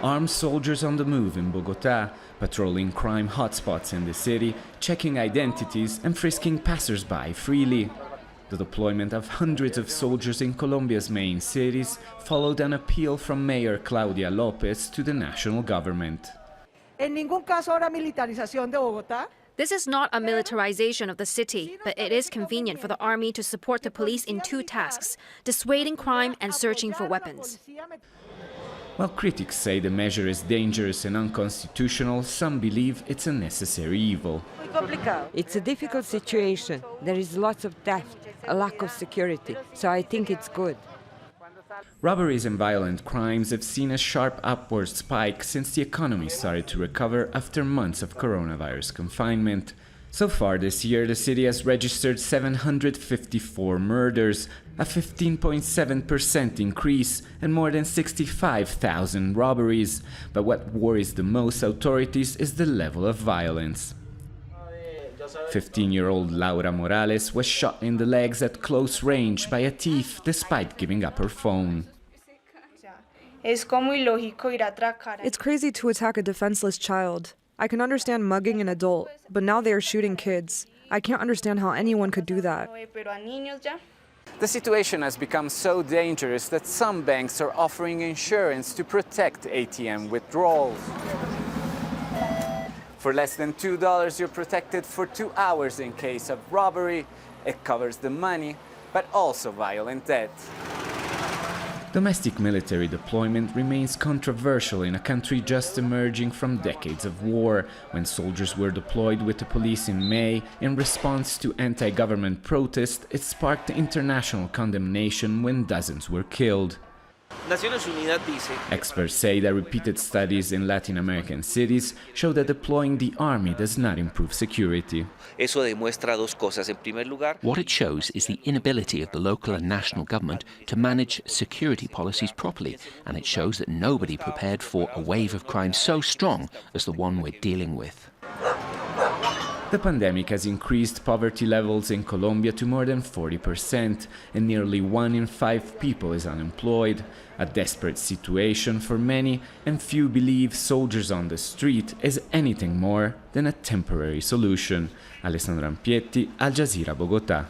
Armed soldiers on the move in Bogota, patrolling crime hotspots in the city, checking identities and frisking passers-by freely. The deployment of hundreds of soldiers in Colombia's main cities followed an appeal from Mayor Claudia Lopez to the national government. En ningún caso habrá militarización de Bogotá. This is not a militarization of the city, but it is convenient for the army to support the police in two tasks: dissuading crime and searching for weapons. While critics say the measure is dangerous and unconstitutional, some believe it's a necessary evil. It's a difficult situation. There is lots of theft, a lack of security, so I think it's good. Robberies and violent crimes have seen a sharp upward spike since the economy started to recover after months of coronavirus confinement. So far this year, the city has registered 754 murders, a 15.7% increase, and more than 65,000 robberies. But what worries the most authorities is the level of violence. 15-year-old Laura Morales was shot in the legs at close range by a thief despite giving up her phone. It's crazy to attack a defenseless child. I can understand mugging an adult, but now they are shooting kids. I can't understand how anyone could do that. The situation has become so dangerous that some banks are offering insurance to protect ATM withdrawals. For less than $2, you're protected for 2 hours in case of robbery. It covers the money, but also violent death. Domestic military deployment remains controversial in a country just emerging from decades of war. When soldiers were deployed with the police in May in response to anti-government protests, it sparked international condemnation when dozens were killed. Experts say that repeated studies in Latin American cities show that deploying the army does not improve security. What it shows is the inability of the local and national government to manage security policies properly, and it shows that nobody prepared for a wave of crime so strong as the one we're dealing with. The pandemic has increased poverty levels in Colombia to more than 40%, and nearly 1 in 5 people is unemployed. A desperate situation for many, and few believe soldiers on the street is anything more than a temporary solution. Alessandro Ampietti, Al Jazeera, Bogota.